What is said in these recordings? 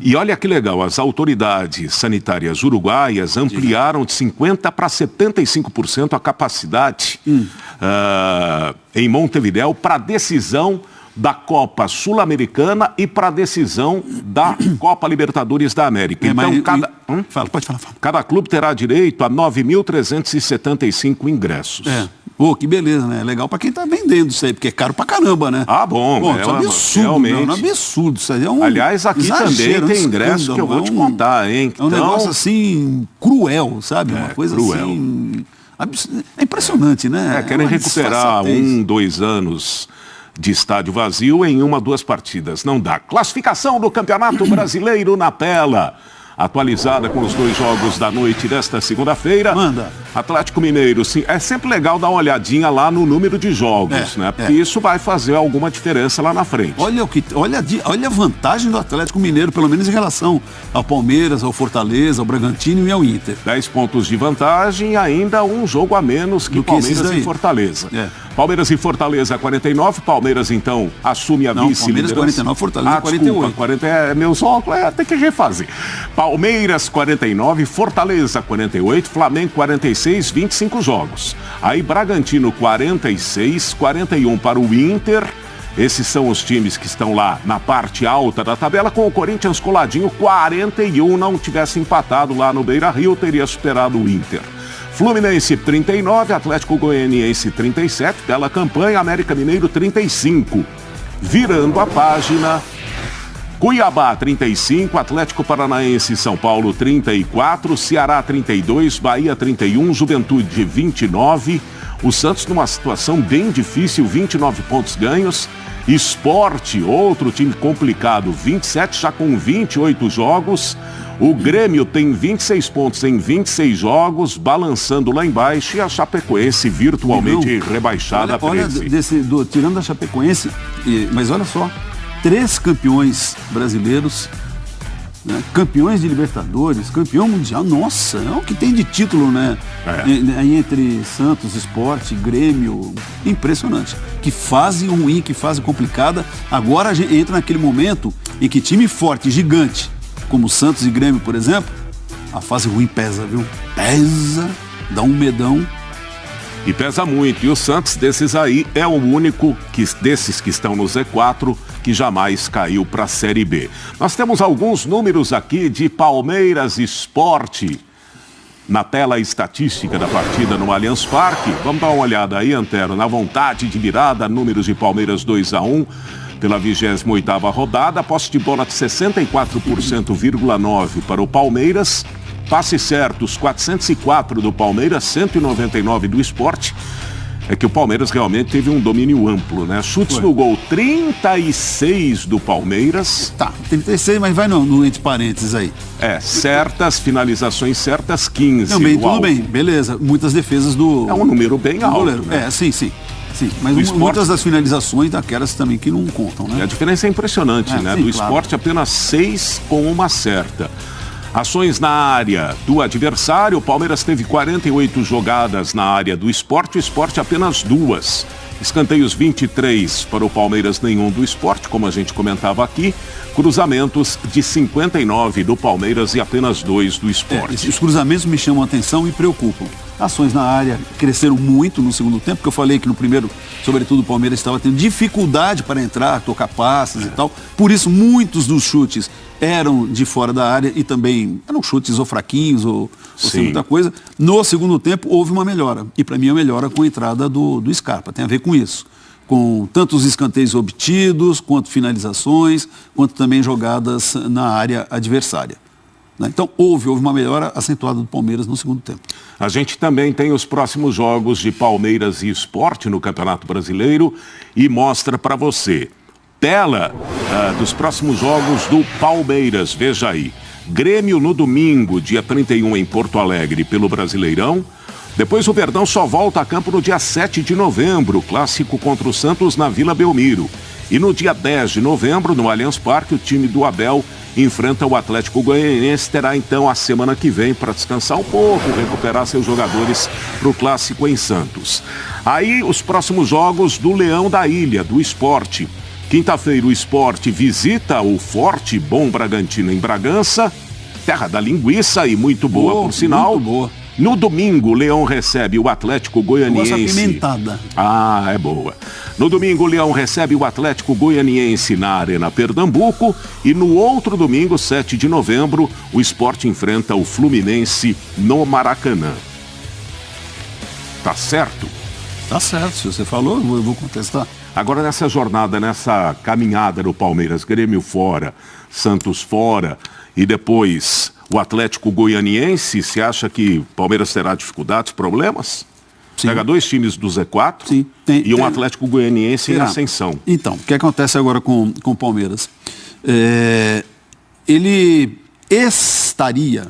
E olha que legal, as autoridades sanitárias uruguaias ampliaram de 50% para 75% a capacidade em Montevidéu para decisão da Copa Sul-Americana e para a decisão da Copa Libertadores da América. Então, pode falar. Cada clube terá direito a 9.375 ingressos. Que beleza, né? Legal para quem tá vendendo isso aí, porque é caro pra caramba, né? Bom, é um absurdo, realmente. É um absurdo isso aí. Aliás, aqui também tem ingresso que eu vou te contar, hein? É um negócio assim, cruel, sabe? Uma coisa cruel. Assim... É impressionante, né? Querem recuperar 2 anos de estádio vazio em 1, 2 partidas. Não dá. Classificação do Campeonato Brasileiro na tela. Atualizada com os 2 jogos da noite desta segunda-feira. Manda. Atlético Mineiro, sim. É sempre legal dar uma olhadinha lá no número de jogos, né? Porque isso vai fazer alguma diferença lá na frente. Olha a vantagem do Atlético Mineiro, pelo menos em relação ao Palmeiras, ao Fortaleza, ao Bragantino e ao Inter. 10 pontos de vantagem e ainda um jogo a menos que Palmeiras e Fortaleza. Palmeiras e Fortaleza 49, Palmeiras então assume a vice-liderança. Palmeiras 49, Fortaleza 48. 40 meus óculos, tem que refazer. Palmeiras 49, Fortaleza 48, Flamengo 46, 25 jogos. Aí Bragantino 46, 41 para o Inter. Esses são os times que estão lá na parte alta da tabela, com o Corinthians coladinho 41, não tivesse empatado lá no Beira-Rio, teria superado o Inter. Fluminense 39, Atlético Goianiense 37, bela campanha, América Mineiro 35. Virando a página, Cuiabá 35, Atlético Paranaense e São Paulo 34, Ceará 32, Bahia 31, Juventude 29, o Santos numa situação bem difícil, 29 pontos ganhos, Sport, outro time complicado, 27, já com 28 jogos, o Grêmio tem 26 pontos em 26 jogos, balançando lá embaixo, e a Chapecoense virtualmente rebaixada a 13. Tirando a Chapecoense, mas olha só, 3 campeões brasileiros, né? Campeões de Libertadores, campeão mundial, nossa, é o que tem de título, né? Entre Santos, Sport, Grêmio, impressionante. Que fase ruim, que fase complicada. Agora a gente entra naquele momento em que time forte, gigante, como Santos e Grêmio, por exemplo, a fase ruim pesa, viu? Pesa, dá um medão. E pesa muito. E o Santos, desses aí, é o único desses que estão no Z4 que jamais caiu para a Série B. Nós temos alguns números aqui de Palmeiras Sport na tela estatística da partida no Allianz Parque. Vamos dar uma olhada aí, Antero, na vontade de virada, números de Palmeiras 2-1 pela 28ª rodada, posse de bola de 64,9% para o Palmeiras, passes certos 404 do Palmeiras, 199 do Sport. É que o Palmeiras realmente teve um domínio amplo, né? Chutes no gol, 36 do Palmeiras. 36, mas vai no entre parênteses aí. Certas, finalizações certas, 15. Tudo bem, beleza. Muitas defesas do... É um número bem alto. Goleiro. Né? Sim. Mas muitas das finalizações daquelas também que não contam, né? E a diferença é impressionante, né? Do Sport apenas 6 com uma certa. Ações na área do adversário, o Palmeiras teve 48 jogadas na área do Sport, o Sport apenas 2. Escanteios 23 para o Palmeiras, nenhum do Sport, como a gente comentava aqui. Cruzamentos de 59 do Palmeiras e apenas 2 do Sport. Os cruzamentos me chamam a atenção e preocupam. Ações na área cresceram muito no segundo tempo, porque eu falei que no primeiro, sobretudo, o Palmeiras estava tendo dificuldade para entrar, tocar passes e tal. Por isso, muitos dos chutes eram de fora da área e também eram chutes ou fraquinhos ou sem muita coisa. No segundo tempo, houve uma melhora. E para mim, a melhora com a entrada do Scarpa. Tem a ver com isso. Com tanto os escanteios obtidos, quanto finalizações, quanto também jogadas na área adversária. Então, houve uma melhora acentuada do Palmeiras no segundo tempo. A gente também tem os próximos jogos de Palmeiras e Sport no Campeonato Brasileiro e mostra para você. Tela dos próximos jogos do Palmeiras, veja aí. Grêmio no domingo, dia 31 em Porto Alegre, pelo Brasileirão. Depois o Verdão só volta a campo no dia 7 de novembro, clássico contra o Santos na Vila Belmiro. E no dia 10 de novembro, no Allianz Parque, o time do Abel enfrenta o Atlético Goianiense. Terá então a semana que vem para descansar um pouco, recuperar seus jogadores para o clássico em Santos. Aí os próximos jogos do Leão da Ilha, do Sport. Quinta-feira, o Sport visita o Forte Bom Bragantino em Bragança, terra da linguiça e muito boa, por sinal. Muito boa. No domingo, o Leão recebe o Atlético Goianiense. Nossa apimentada. Ah, é boa. No domingo, o Leão recebe o Atlético Goianiense na Arena Pernambuco. E no outro domingo, 7 de novembro, o Sport enfrenta o Fluminense no Maracanã. Tá certo? Tá certo, se você falou, eu vou contestar. Agora, nessa jornada, nessa caminhada do Palmeiras, Grêmio fora, Santos fora e depois o Atlético Goianiense, você acha que o Palmeiras terá dificuldades, problemas? Sim. Pega 2 times do Z4. Sim. E um Atlético Goianiense em ascensão. Então, o que acontece agora com o Palmeiras? Ele estaria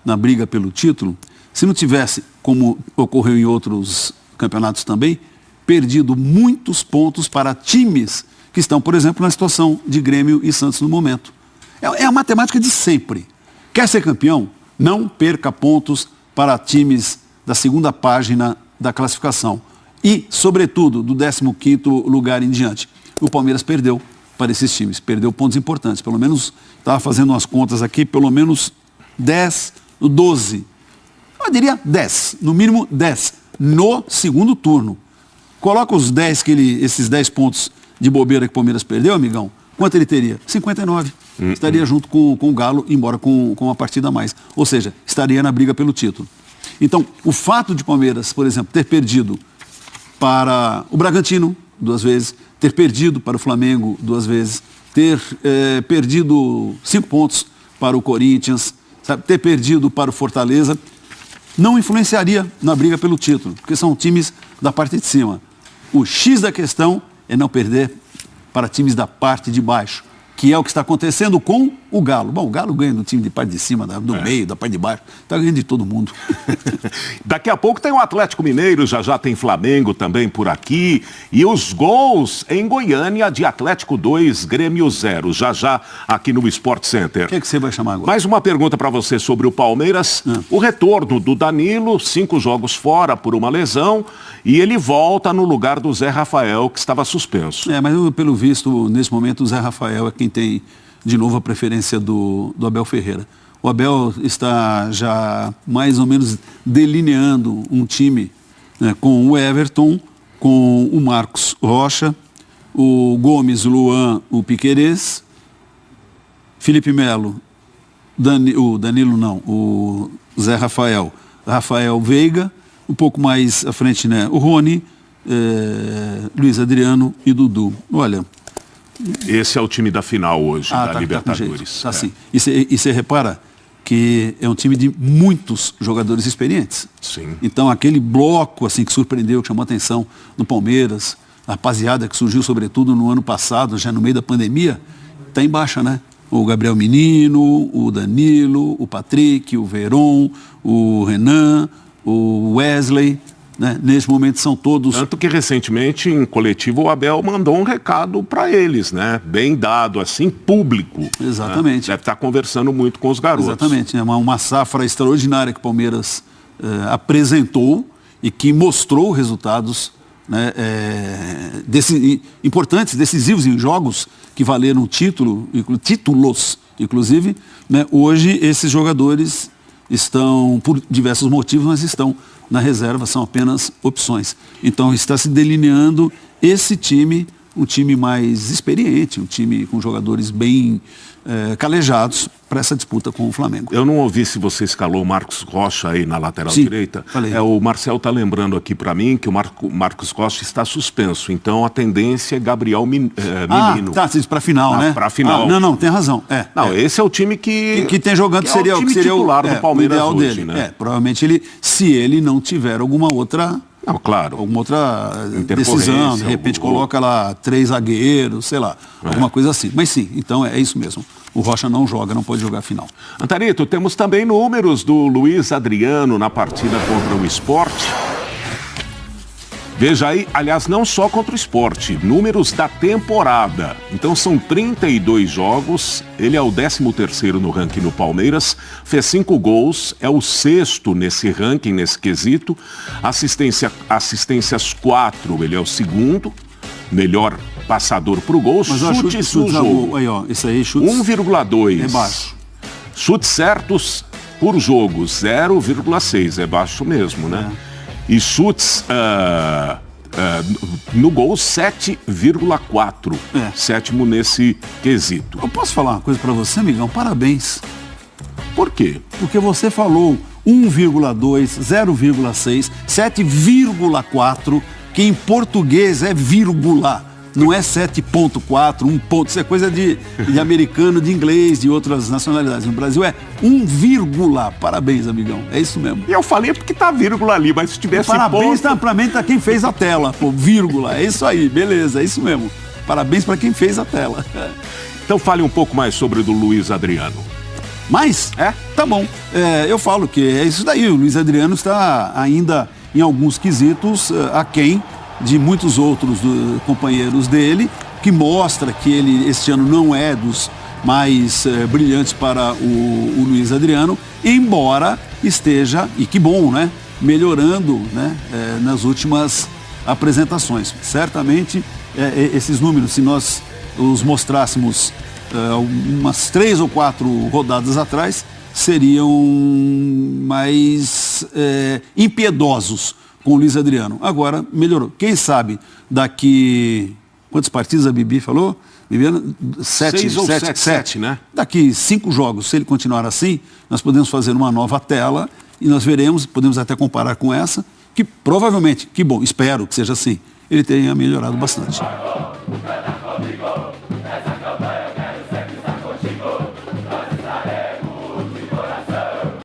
na briga pelo título se não tivesse, como ocorreu em outros campeonatos também, perdido muitos pontos para times que estão, por exemplo, na situação de Grêmio e Santos no momento. É a matemática de sempre. Quer ser campeão? Não perca pontos para times da segunda página da classificação. E, sobretudo, do 15º lugar em diante. O Palmeiras perdeu para esses times. Perdeu pontos importantes. Pelo menos, estava fazendo umas contas aqui, pelo menos 10, 12. Eu diria 10. No mínimo 10. No segundo turno. Coloca os 10 esses 10 pontos de bobeira que o Palmeiras perdeu, amigão. Quanto ele teria? 59. Estaria junto com o Galo, embora com uma partida a mais. Ou seja, estaria na briga pelo título. Então, o fato de Palmeiras, por exemplo, ter perdido para o Bragantino 2 vezes, ter perdido para o Flamengo 2 vezes, ter perdido 5 pontos para o Corinthians, sabe, ter perdido para o Fortaleza, não influenciaria na briga pelo título, porque são times da parte de cima. O X da questão é não perder para times da parte de baixo, que é o que está acontecendo com o Galo. Bom, o Galo ganha do time de parte de cima, do meio, da parte de baixo. Está ganhando de todo mundo. Daqui a pouco tem o Atlético Mineiro, já tem Flamengo também por aqui. E os gols em Goiânia de Atlético 2, Grêmio 0. Já aqui no Sport Center. O que você vai chamar agora? Mais uma pergunta para você sobre o Palmeiras. O retorno do Danilo, 5 jogos fora por uma lesão. E ele volta no lugar do Zé Rafael, que estava suspenso. Mas pelo visto, nesse momento, o Zé Rafael é quem tem, de novo, a preferência do Abel Ferreira. O Abel está já mais ou menos delineando um time, né, com o Everton, com o Marcos Rocha, o Gomes, o Luan, o Piquerez, Felipe Melo, o Zé Rafael Veiga, um pouco mais à frente, né, o Rony, Luiz Adriano e Dudu. Olha... Esse é o time da final hoje, da Libertadores. Tá sim. E você repara que é um time de muitos jogadores experientes. Sim. Então, aquele bloco assim, que surpreendeu, que chamou a atenção no Palmeiras, a rapaziada que surgiu sobretudo no ano passado, já no meio da pandemia, está em baixa, né? O Gabriel Menino, o Danilo, o Patrick, o Veron, o Renan, o Wesley... Né? Nesse momento são todos... Tanto que recentemente, em coletivo, o Abel mandou um recado para eles, né? Bem dado, assim, público. Exatamente. Né? Deve estar conversando muito com os garotos. Exatamente. É uma safra extraordinária que o Palmeiras apresentou e que mostrou resultados, né, importantes, decisivos em jogos que valeram títulos, inclusive. Né? Hoje, esses jogadores estão, por diversos motivos, mas estão na reserva, são apenas opções. Então está se delineando esse time, um time mais experiente, um time com jogadores bem calejados para essa disputa com o Flamengo. Eu não ouvi se você escalou o Marcos Rocha aí na lateral direita. Falei. O Marcel está lembrando aqui para mim que o Marcos Rocha está suspenso, então a tendência é Gabriel Menino. Tá, para final, né? Para final. Não, tem razão. Esse é o time que tem jogando, seria o time titular do Palmeiras o ideal hoje, dele. né? Provavelmente se ele não tiver alguma outra decisão, de repente coloca lá 3 zagueiros, sei lá, alguma coisa assim. Mas sim, então é isso mesmo. O Rocha não joga, não pode jogar a final. Antarito, temos também números do Luiz Adriano na partida contra o Sport. Veja aí, aliás, não só contra o Sport, números da temporada. Então são 32 jogos, ele é o 13º no ranking no Palmeiras, fez 5 gols, é o 6º nesse ranking, nesse quesito. Assistências 4, ele é o 2º, melhor passador pro gol, chutes no jogo. Aí, ó, esse aí, chutes. 1,2. É baixo. Chutes certos por jogo, 0,6. É baixo mesmo, né? E chutes no gol, 7,4. Sétimo nesse quesito. Eu posso falar uma coisa pra você, amigão? Parabéns. Por quê? Porque você falou 1,2, 0,6, 7,4, que em português é vírgula, não é 7,4, 1 ponto, isso é coisa de americano, de inglês, de outras nacionalidades. No Brasil é 1 vírgula. Parabéns, amigão, é isso mesmo. E eu falei porque tá vírgula ali, mas se tivesse parabéns ponto... pra quem fez a tela, pô, vírgula, é isso aí, beleza, é isso mesmo. Parabéns pra quem fez a tela. Então fale um pouco mais sobre o do Luiz Adriano. Mas, tá bom, eu falo que é isso daí, o Luiz Adriano está ainda em alguns quesitos aquém de muitos outros companheiros dele, que mostra que ele este ano não é dos mais brilhantes para o Luiz Adriano, embora esteja, e que bom, né, melhorando, né, nas últimas apresentações. Certamente esses números, se nós os mostrássemos umas 3 ou 4 rodadas atrás, seriam mais impiedosos com o Luiz Adriano. Agora melhorou. Quem sabe daqui... Quantas partidas a Bibi falou? Bibiana, 6 ou 7, né? Daqui 5 jogos, se ele continuar assim, nós podemos fazer uma nova tela e nós veremos, podemos até comparar com essa, que provavelmente, que bom, espero que seja assim, ele tenha melhorado bastante.